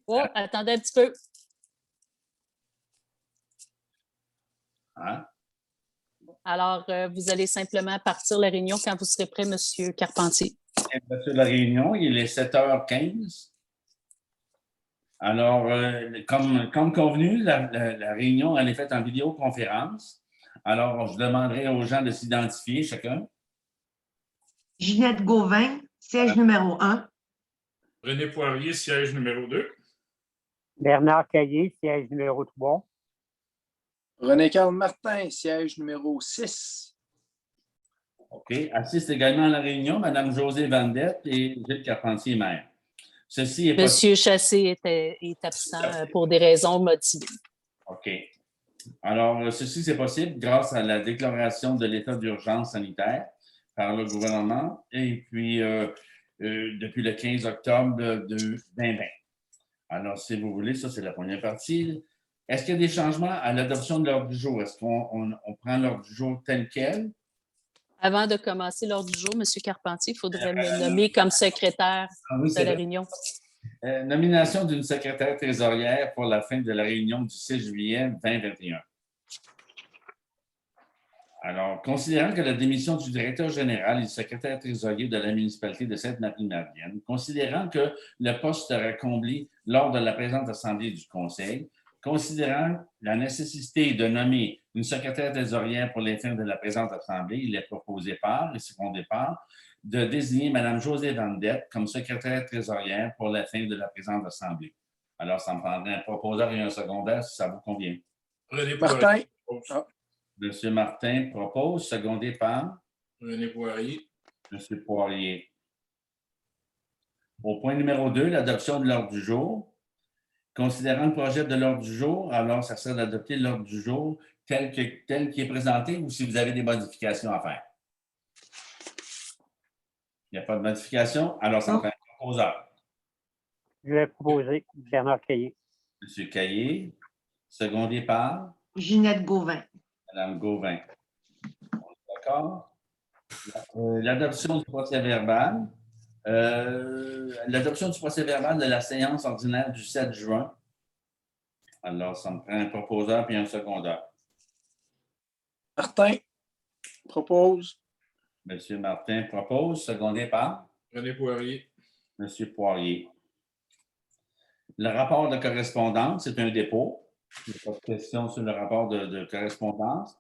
Oh, attendez un petit peu. Hein? Alors, vous allez simplement partir la réunion quand vous serez prêt, M. Carpentier. Monsieur la réunion, il est 7h15. Alors, comme convenu, la réunion, elle est faite en vidéoconférence. Alors, je demanderai aux gens de s'identifier chacun. Ginette Gauvin, siège numéro 1. René Poirier, siège numéro 2. Bernard Caillé, siège numéro 3. René-Carl Martin, siège numéro 6. OK. Assiste également à la réunion Mme Josée Vandette et Gilles Carpentier, maire. Ceci est Monsieur Chassé est absent pour des raisons motivées. OK. Alors, ceci, c'est possible grâce à la déclaration de l'état d'urgence sanitaire par le gouvernement et puis depuis le 15 octobre de 2020. Alors, si vous voulez, ça, c'est la première partie. Est-ce qu'il y a des changements à l'adoption de l'ordre du jour? Est-ce qu'on prend l'ordre du jour tel quel? Avant de commencer l'ordre du jour, M. Carpentier, il faudrait me nommer comme secrétaire de la réunion. Nomination d'une secrétaire trésorière pour la fin de la réunion du 6 juillet 2021. Alors, considérant que la démission du directeur général et du secrétaire trésorier de la municipalité de Sainte-Marie-Marvienne, considérant que le poste sera comblé lors de la présente assemblée du conseil, considérant la nécessité de nommer une secrétaire trésorière pour les fins de la présente assemblée, il est proposé par et secondé par de désigner Mme Josée Vandette comme secrétaire trésorière pour la fin de la présente assemblée. Alors, ça me prendrait un proposeur et un secondaire si ça vous convient. René Martin. Poirier. M. Martin propose, secondé par René Poirier. M. Poirier. Au point numéro 2, l'adoption de l'ordre du jour. Considérant le projet de l'ordre du jour, alors ça serait d'adopter l'ordre du jour tel qu'il est présenté ou si vous avez des modifications à faire. Il n'y a pas de modification, alors ça me prend un proposeur. Je vais proposer Bernard Caillé. M. Caillé, secondé par Ginette Gauvin. Mme Gauvin. D'accord? L'adoption du procès-verbal. L'adoption du procès-verbal de la séance ordinaire du 7 juin. Alors, ça me prend un proposeur puis un secondaire. Martin propose. M. Martin propose, secondé par René Poirier. M. Poirier. Le rapport de correspondance, c'est un dépôt. Il n'y a pas de question sur le rapport de correspondance.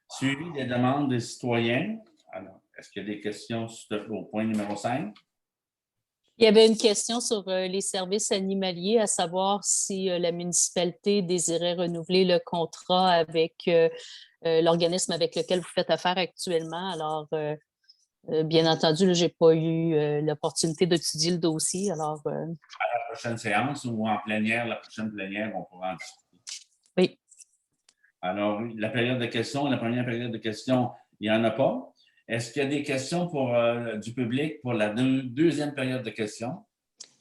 Suivi des demandes des citoyens. Alors, est-ce qu'il y a des questions au point numéro 5? Il y avait une question sur les services animaliers, à savoir si la municipalité désirait renouveler le contrat avec l'organisme avec lequel vous faites affaire actuellement. Alors, bien entendu, je n'ai pas eu l'opportunité d'étudier le dossier. Alors, À la prochaine séance ou en plénière, la prochaine plénière, on pourra en discuter. oui. Alors, la première période de questions, il n'y en a pas. Est-ce qu'il y a des questions du public pour la deuxième période de questions?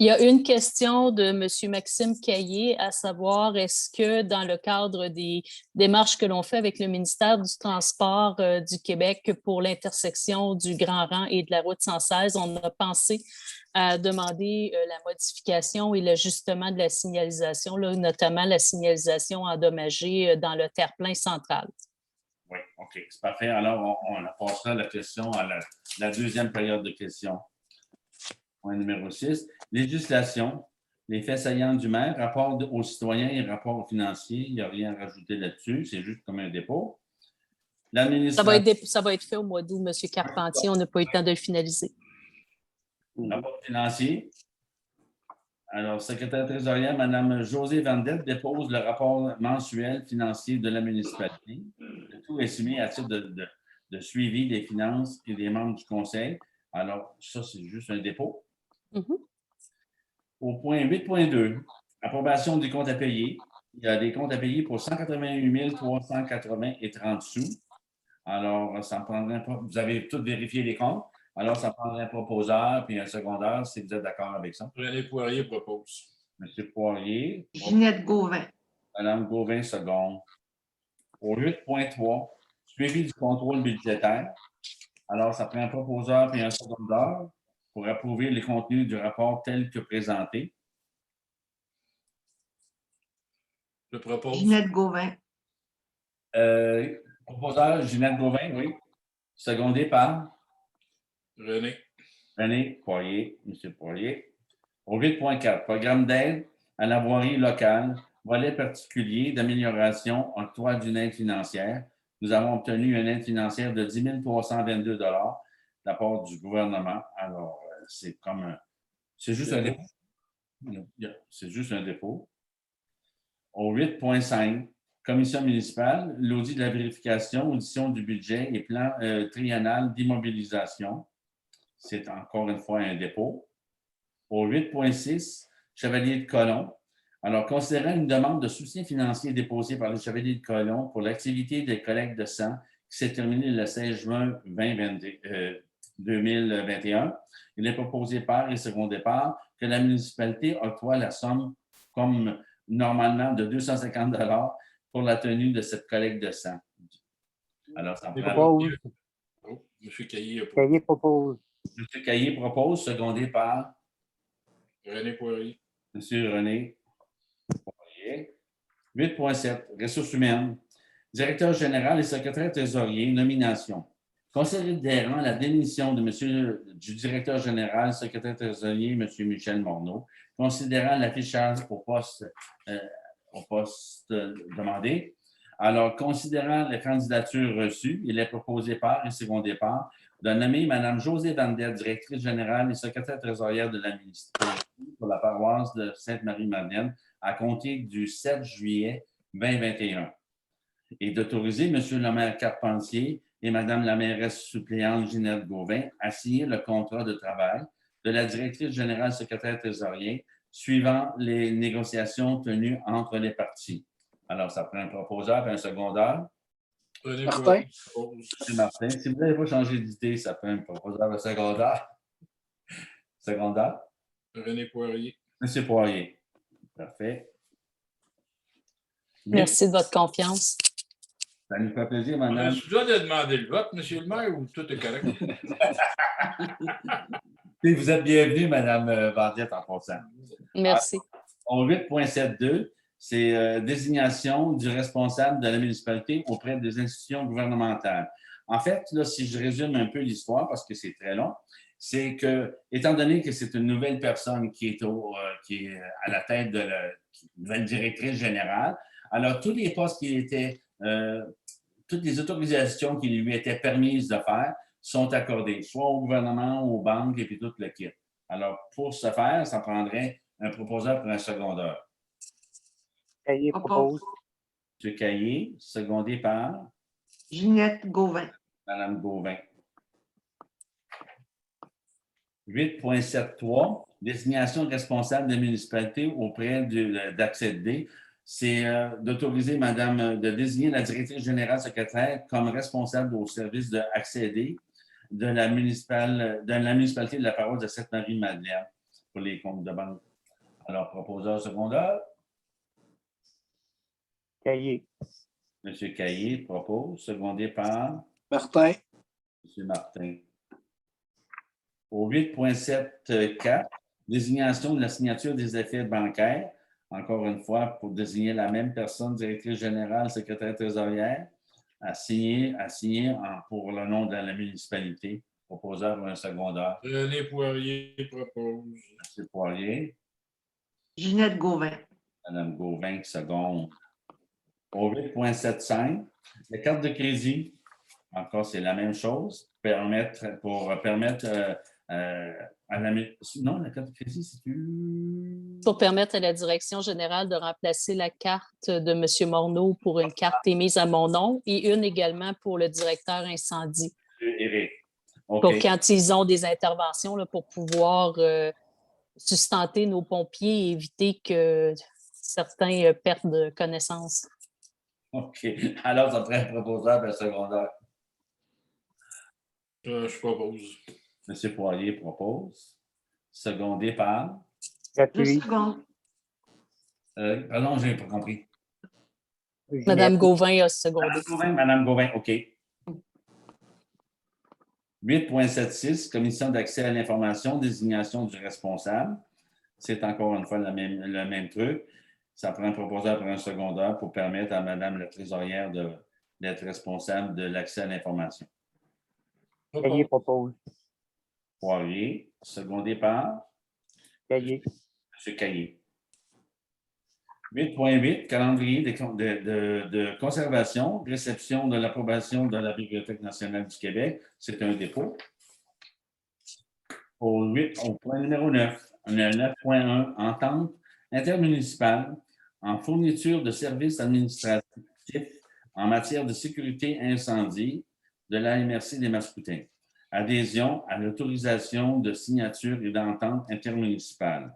Il y a une question de M. Maxime Caillé, à savoir, est-ce que dans le cadre des démarches que l'on fait avec le ministère du Transport du Québec pour l'intersection du Grand Rang et de la route 116, on a pensé à demander la modification et l'ajustement de la signalisation, là, notamment la signalisation endommagée dans le terre-plein central. Oui, OK, c'est parfait. Alors, on passera la question à la deuxième période de questions. Point numéro 6. Législation. Les faits saillants du maire, rapport aux citoyens et rapport financier. Il n'y a rien à rajouter là-dessus. C'est juste comme un dépôt. Ça va être fait au mois d'août, M. Carpentier. On n'a pas eu le temps de le finaliser. Rapport financier. Alors, secrétaire trésorière, Mme Josée Vandette dépose le rapport mensuel financier de la municipalité. Le tout est soumis à titre de suivi des finances et des membres du conseil. Alors, ça, c'est juste un dépôt. Mm-hmm. Au point 8.2, approbation des comptes à payer. Il y a des comptes à payer pour 188 380 et 30 sous. Alors, ça me prendrait pas. Vous avez tous vérifié les comptes. Alors, ça prendrait un proposeur puis un secondaire si vous êtes d'accord avec ça. René Poirier propose. M. Poirier. Ginette Gauvin. Mme Gauvin, seconde. Au 8.3, suivi du contrôle budgétaire. Alors, ça prend un proposeur puis un secondaire pour approuver les contenus du rapport tel que présenté. Je propose. Ginette Gauvin. Proposeur, Ginette Gauvin, oui. Secondé par René. René Poirier, M. Poirier. Au 8.4, programme d'aide à la voirie locale, volet particulier d'amélioration, octroi d'une aide financière. Nous avons obtenu une aide financière de 10 322 de la part du gouvernement. Alors, c'est juste un dépôt. C'est juste un dépôt. Au 8.5, commission municipale, l'audit de la vérification, audition du budget et plan triennal d'immobilisation. C'est encore une fois un dépôt. Au 8.6, Chevalier de Colomb. Alors, considérant une demande de soutien financier déposée par le Chevalier de Colomb pour l'activité de collecte de sang qui s'est terminée le 16 juin 2021, il est proposé par et secondé par que la municipalité octroie la somme comme normalement de 250 $ pour la tenue de cette collecte de sang. Alors, ça prend... Propose. Oh, M. Caillé a Caillé propose. M. Caillé propose, secondé par René Poirier. M. René Poirier. 8.7, ressources humaines. Directeur général et secrétaire trésorier, nomination. Considérant la démission de du directeur général, secrétaire trésorier, M. Michel Morneau, considérant l'affichage au poste demandé, alors considérant les candidatures reçues, il est proposé par et secondé par de nommer Mme Josée Vandette, directrice générale et secrétaire trésorière de la municipalité pour la paroisse de Sainte-Marie-Madeleine à compter du 7 juillet 2021 et d'autoriser M. le maire Carpentier et Mme la mairesse suppléante Ginette Gauvin à signer le contrat de travail de la directrice générale secrétaire trésorier suivant les négociations tenues entre les parties. Alors, ça prend un proposeur et un secondaire. René Martin. Poirier propose. C'est Martin. Si vous n'avez pas changé d'idée, ça prend un proposeur et un secondaire. Secondaire. René Poirier. M. Poirier. Parfait. Merci de votre confiance. Ça nous fait plaisir, On madame. a-tu besoin de demander le vote, M. le maire, ou tout est correct? Et vous êtes bienvenue, madame Vandette, en passant. Merci. Au 8.72, c'est désignation du responsable de la municipalité auprès des institutions gouvernementales. En fait, là, si je résume un peu l'histoire, parce que c'est très long, c'est que, étant donné que c'est une nouvelle personne qui est à la tête de la nouvelle directrice générale, alors tous les postes qui étaient, toutes les autorisations qui lui étaient permises de faire sont accordées, soit au gouvernement, aux banques et puis tout le kit. Alors, pour ce faire, ça prendrait un proposeur pour un secondeur. Caillé propose. M. Caillé, secondé par Ginette Gauvin. Mme Gauvin. 8.73, désignation de responsable de municipalité auprès d'Accès-D. C'est d'autoriser de désigner la directrice générale secrétaire comme responsable au service de Accès-D de la municipalité de la paroisse de Sainte-Marie-Madeleine pour les comptes de banque. Alors, proposeur secondaire. Caillé. M. Caillé propose, secondé par Martin. M. Martin. Au 8.74, désignation de la signature des effets bancaires, encore une fois, pour désigner la même personne, directrice générale, secrétaire trésorière, à signer pour le nom de la municipalité, proposeur ou un secondaire. René Poirier propose. M. Poirier, Ginette Gauvin. Mme Gauvin, seconde. Au 8.75, la carte de crédit, encore, c'est la même chose, pour permettre à la... Non, la carte de crédit, c'est... Pour permettre à la direction générale de remplacer la carte de M. Morneau pour une carte émise à mon nom et une également pour le directeur incendie. Éric. OK. Pour quand ils ont des interventions là, pour pouvoir sustenter nos pompiers et éviter que certains perdent connaissance. OK. Alors, ça serait un proposeur et un secondaire. Je propose. M. Poirier propose. Secondé par... Deux J'appuie. secondes. Pardon, je n'ai pas compris. Mme Gauvin a secondé. Mme Gauvin, OK. 8.76, commission d'accès à l'information, désignation du responsable. C'est encore une fois le même truc. Ça prend un proposeur pour un secondaire pour permettre à Mme la trésorière d'être responsable de l'accès à l'information. Caillé Propose. propose. Poirier, secondé par Caillé. M. Caillé. 8.8, calendrier de conservation, réception de l'approbation de la Bibliothèque nationale du Québec. C'est un dépôt. Au point numéro 9, on a 9.1, entente intermunicipale en fourniture de services administratifs en matière de sécurité incendie de la MRC des Mascoutins. Adhésion à l'autorisation de signature et d'entente intermunicipale.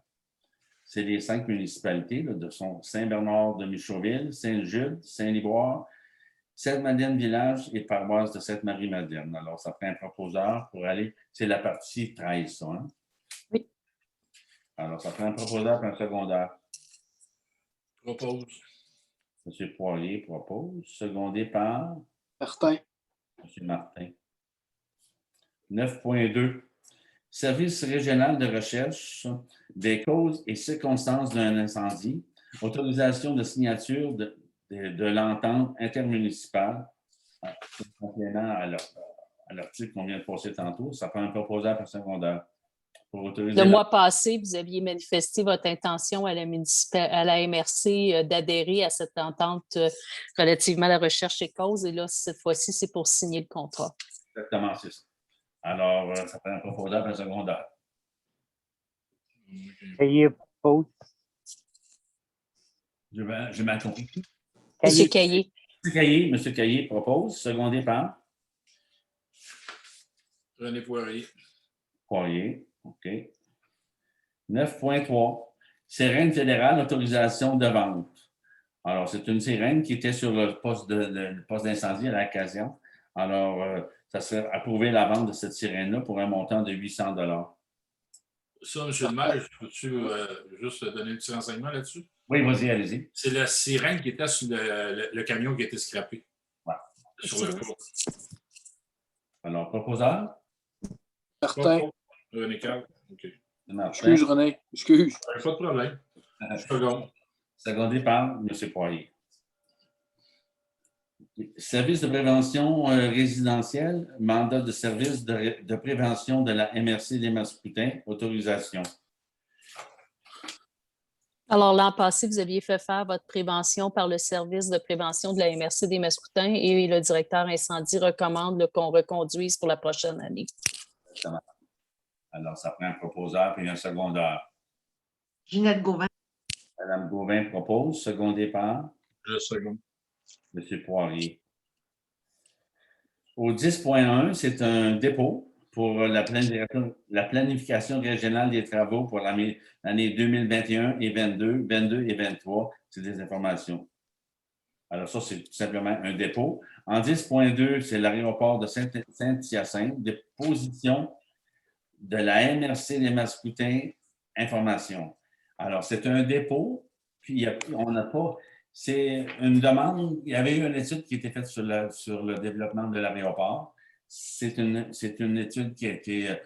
C'est les 5 municipalités de Saint-Bernard de Michauville, Saint-Jude, Saint-Liboire, Sainte-Madeleine-Village et paroisse de Sainte-Marie-Madeleine. Alors, ça prend un proposeur pour aller. C'est la partie 13, ça, hein? Oui. Alors, ça prend un proposeur pour un secondaire. Propose. M. Poirier propose, secondé par Martin. M. Martin. 9.2. Service régional de recherche des causes et circonstances d'un incendie. Autorisation de signature de l'entente intermunicipale. Complément à l'article qu'on vient de passer tantôt, ça prend un proposeur pour secondaire. Pour autoriser Le mois passé, vous aviez manifesté votre intention à la MRC d'adhérer à cette entente relativement à la recherche et causes. Et là, cette fois-ci, c'est pour signer le contrat. Exactement, c'est ça. Alors, ça prend un proposeur pour un secondaire. Caillé propose. Je m'attends. Monsieur Caillé. M. Caillé propose, secondé par René Poirier. Poirier. OK. 9.3. Sirène fédérale, autorisation de vente. Alors, c'est une sirène qui était sur le poste d'incendie à l'occasion. Alors, ça serait approuver la vente de cette sirène-là pour un montant de 800 $. Ça, M. le maire, peux-tu juste donner un petit renseignement là-dessus? Oui, vas-y, allez-y. C'est la sirène qui était sur le camion qui a été scrappé. Ouais. Sur le cours. Alors, proposeur? Martin. René Carl. OK. Martin. Excuse, René. Excuse. Pas de problème. Second. Secondé par M. Poirier. Service de prévention résidentielle, mandat de service de prévention de la MRC des Mascoutins, autorisation. Alors, l'an passé, vous aviez fait faire votre prévention par le service de prévention de la MRC des Mascoutins et le directeur incendie recommande qu'on reconduise pour la prochaine année. Exactement. Alors, ça prend un proposeur puis un secondaire. Ginette Gauvin. Mme Gauvin propose, secondé par Je second. M. Poirier. Au 10.1, c'est un dépôt pour la planification régionale des travaux pour l'année 2021 et 22 et 23. C'est des informations. Alors ça, c'est tout simplement un dépôt. En 10.2, c'est l'aéroport de Saint-Hyacinthe, déposition de la MRC des Mascoutins, information. Alors, c'est un dépôt, puis on n'a pas... C'est une demande. Il y avait eu une étude qui a été faite sur le développement de l'aéroport. C'est une étude qui a été...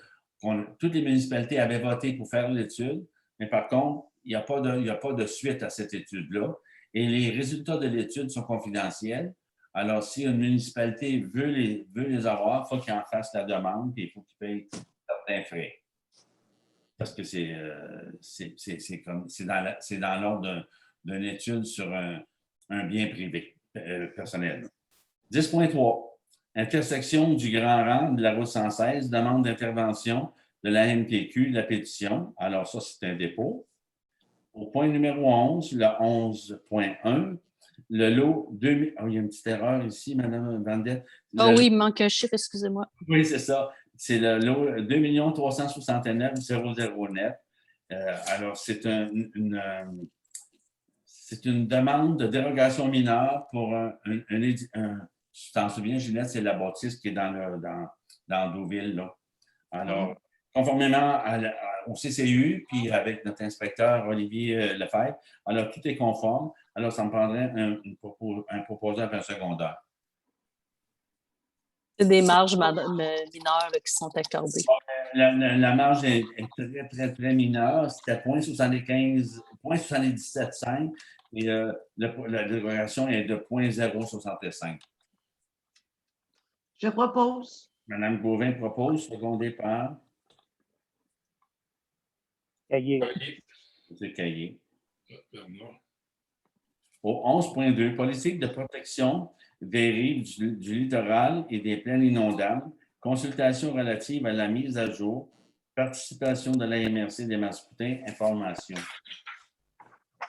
toutes les municipalités avaient voté pour faire l'étude, mais par contre, il n'y a pas de suite à cette étude-là. Et les résultats de l'étude sont confidentiels. Alors, si une municipalité veut les avoir, il faut qu'il en fasse la demande et il faut qu'il paye certains frais. Parce que c'est dans l'ordre d'une étude sur un bien privé personnel. 10.3. Intersection du Grand Rang de la route 116, demande d'intervention de la MPQ, la pétition. Alors ça, c'est un dépôt. Au point numéro 11, le 11.1, le lot 2000... Oh, il y a une petite erreur ici, Mme Vandette. Oh oui, il me manque un chiffre, excusez-moi. Oui, c'est ça. C'est le lot 2 369 00 net. Alors, c'est une demande de dérogation mineure pour tu t'en souviens, Ginette, c'est la bâtisse qui est dans Deauville, là. Alors, conformément au CCU, puis avec notre inspecteur Olivier Lefebvre, alors tout est conforme. Alors, ça me prendrait un proposeur pour un secondaire. C'est des marges mineures là, qui sont accordées. La marge est très, très, très mineure. C'était 0,17,5 et la dérogation est de 0,065. Je propose. Madame Gauvin propose, secondé par Caillé. M. Caillé. Bernard. Au 11.2, politique de protection des rives du littoral et des plaines inondables, consultation relative à la mise à jour, participation de la MRC des Mascoutins, information.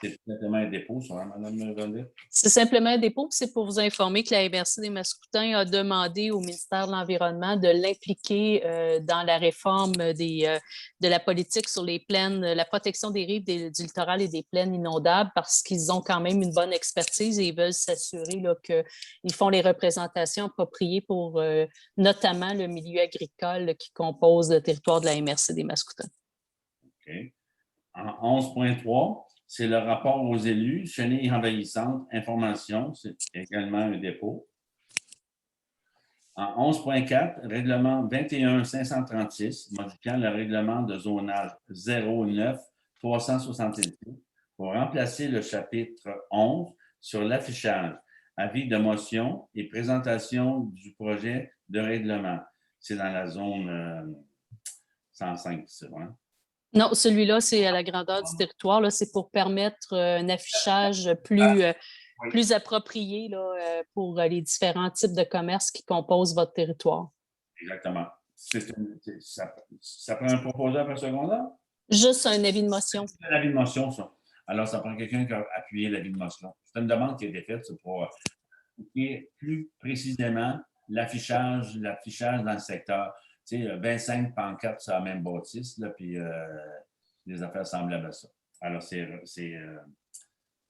C'est simplement un dépôt, ça, hein, Mme Rolette? C'est simplement un dépôt, c'est pour vous informer que la MRC des Mascoutins a demandé au ministère de l'Environnement de l'impliquer dans la réforme de la politique sur les plaines, la protection des rives du littoral et des plaines inondables, parce qu'ils ont quand même une bonne expertise et ils veulent s'assurer qu'ils font les représentations appropriées pour notamment le milieu agricole là, qui compose le territoire de la MRC des Mascoutins. OK. En 11.3, c'est le rapport aux élus, chenilles envahissantes, information, c'est également un dépôt. En 11.4, règlement 21-536, modifiant le règlement de zonage 09-366 pour remplacer le chapitre 11 sur l'affichage, avis de motion et présentation du projet de règlement. C'est dans la zone 105, c'est vrai. Non, celui-là, c'est à la grandeur du territoire. Là, c'est pour permettre un affichage plus approprié là, pour les différents types de commerces qui composent votre territoire. Exactement. Ça prend un proposeur par secondaire? Juste un avis de motion. C'est un avis de motion, ça. Alors, ça prend quelqu'un qui a appuyé l'avis de motion. C'est une demande qui a été faite pour appliquer plus précisément l'affichage dans le secteur. Tu sais, 25 pancartes sur la même bâtisse, là, puis des affaires semblables à ça. Alors, c'est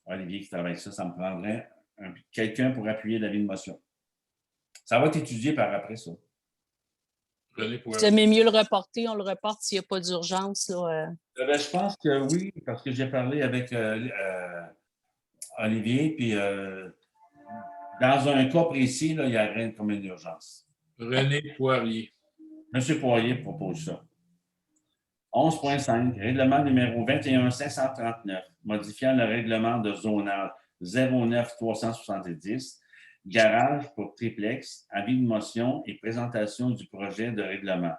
Olivier qui travaille ça. Ça me prendrait quelqu'un pour appuyer l'avis de motion. Ça va être étudié par après, ça. Vous aimez mieux le reporter, on le reporte s'il n'y a pas d'urgence. Je pense que oui, parce que j'ai parlé avec Olivier, puis dans un cas précis, là, il n'y a rien comme une urgence. René Poirier. M. Poirier propose ça. 11.5, règlement numéro 21-539, modifiant le règlement de zonage 09-370, garage pour triplex, avis de motion et présentation du projet de règlement.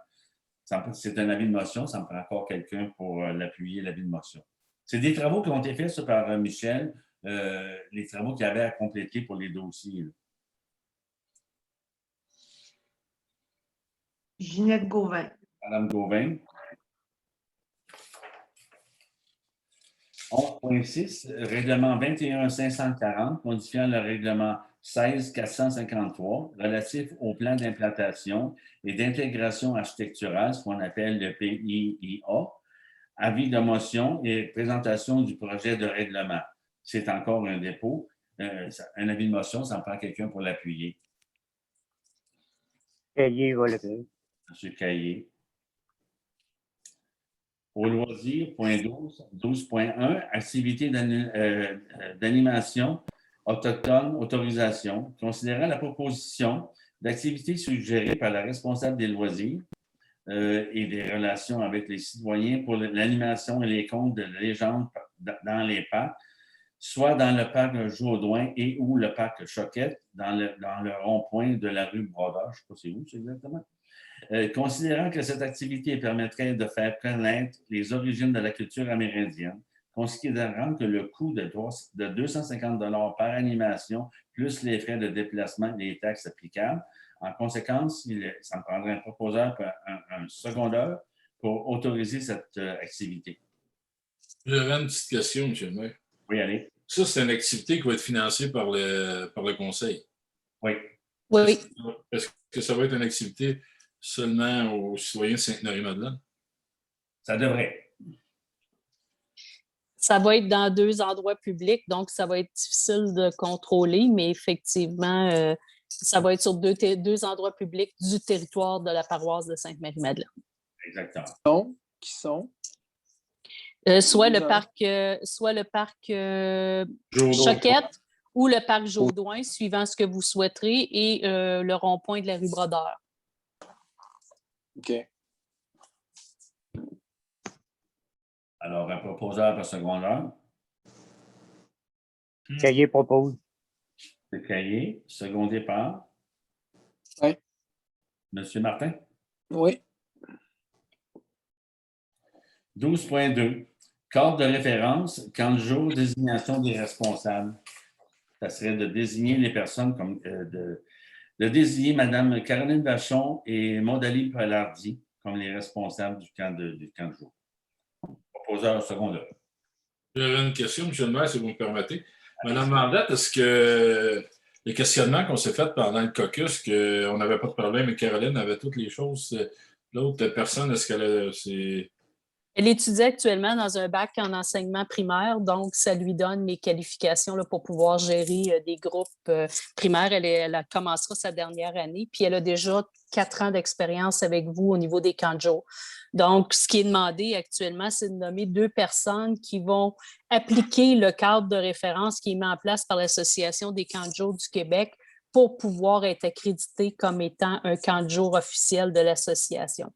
C'est un avis de motion, ça me prend encore quelqu'un pour l'appuyer, l'avis de motion. C'est des travaux qui ont été faits ça, par Michel, les travaux qu'il y avait à compléter pour les dossiers. Là. Ginette Gauvin. Madame Gauvin. 11.6, règlement 21-540, modifiant le règlement 16-453 relatif au plan d'implantation et d'intégration architecturale, ce qu'on appelle le PIIA, avis de motion et présentation du projet de règlement. C'est encore un dépôt. Un avis de motion, ça me prend quelqu'un pour l'appuyer. Caillé va le faire. M. Caillé. Au loisir, point 12.1, activité d'animation autochtone, autorisation, considérant la proposition d'activité suggérée par la responsable des loisirs et des relations avec les citoyens pour l'animation et les contes de légendes dans les parcs, soit dans le parc Jourdouin et ou le parc Choquette, dans le rond-point de la rue Brodeur. Je ne sais pas c'est où, c'est exactement. Considérant que cette activité permettrait de faire connaître les origines de la culture amérindienne, considérant que le coût de 250 $ par animation, plus les frais de déplacement et les taxes applicables, en conséquence, ça me prendrait un proposeur, un secondeur, pour autoriser cette activité. J'avais une petite question, M. le maire. Oui, allez. Ça, c'est une activité qui va être financée par le conseil. Oui. Oui. Est-ce que ça va être une activité seulement aux citoyens de Sainte-Marie-Madeleine? Ça devrait. Ça va être dans 2 endroits publics, donc ça va être difficile de contrôler, mais effectivement, ça va être sur 2 endroits publics du territoire de la paroisse de Sainte-Marie-Madeleine. Exactement. Qui sont? Soit le parc Choquette ou le parc Jaudoin, suivant ce que vous souhaiterez, et le rond-point de la rue Brodeur. OK. Alors, un proposeur par secondeur. Caillé propose. C'est Caillé, secondé par Oui. M. Martin. Oui. 12.2. Cadre de référence quand le jour désignation des responsables. Ça serait de désigner les personnes comme de désigner Mme Caroline Vachon et Maudali Polardi comme les responsables du camp de jour. Proposeur secondaire. J'avais une question, M. le maire, si vous me permettez. Mme Mandette, est-ce que les questionnements qu'on s'est fait pendant le caucus, qu'on n'avait pas de problème et Caroline avait toutes les choses, l'autre personne, est-ce qu'elle c'est. Elle étudie actuellement dans un bac en enseignement primaire, donc ça lui donne les qualifications là, pour pouvoir gérer des groupes primaires. Elle commencera sa dernière année, puis elle a déjà 4 ans d'expérience avec vous au niveau des camps de jour. Donc, ce qui est demandé actuellement, c'est de nommer 2 personnes qui vont appliquer le cadre de référence qui est mis en place par l'Association des camps de jour du Québec pour pouvoir être accrédité comme étant un camp de jour officiel de l'association.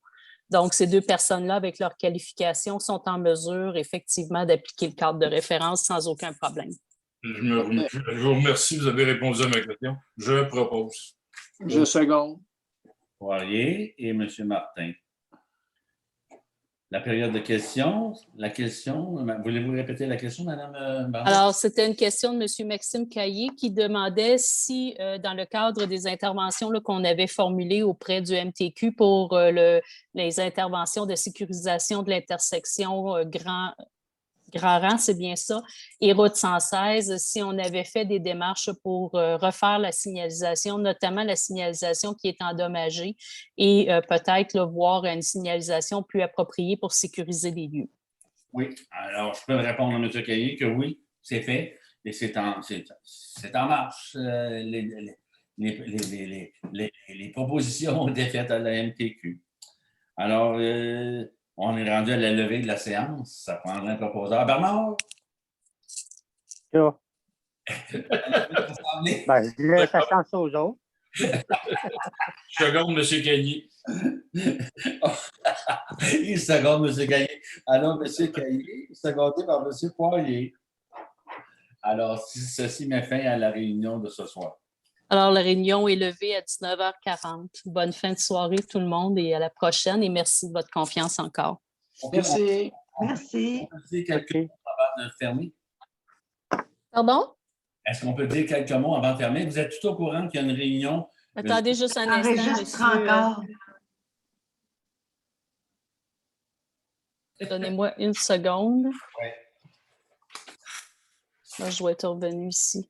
Donc, ces 2 personnes-là, avec leurs qualifications, sont en mesure effectivement d'appliquer le cadre de référence sans aucun problème. Je vous remercie, vous avez répondu à ma question. Je propose. Je seconde. Poirier et M. Martin. La période de questions. La question, voulez-vous répéter la question, Mme Barnett? Alors, c'était une question de M. Maxime Caillé qui demandait si, dans le cadre des interventions qu'on avait formulées auprès du MTQ pour les interventions de sécurisation de l'intersection Grand Rang, c'est bien ça, et route 116, si on avait fait des démarches pour refaire la signalisation, notamment la signalisation qui est endommagée, et peut-être voir une signalisation plus appropriée pour sécuriser les lieux. Oui, alors je peux répondre à M. Caillé que oui, c'est fait et c'est en marche. Les propositions ont été faites à la MTQ. Alors, on est rendu à la levée de la séance. Ça prendrait un proposeur. Bernard? Ça. Ben, je laisse la chance aux autres. Seconde, M. Caillé. Il seconde M. Caillé. Alors, M. Caillé, secondé par M. Poirier. Alors, ceci met fin à la réunion de ce soir. Alors, la réunion est levée à 19h40. Bonne fin de soirée, tout le monde, et à la prochaine. Et merci de votre confiance encore. Merci. Merci. On peut dire quelques mots avant de fermer? Pardon? Est-ce qu'on peut dire quelques mots avant de fermer? Vous êtes tout au courant qu'il y a une réunion? Attendez juste un instant, Enregistre monsieur. encore. Donnez-moi une seconde. Oui. Là, je dois être revenu ici.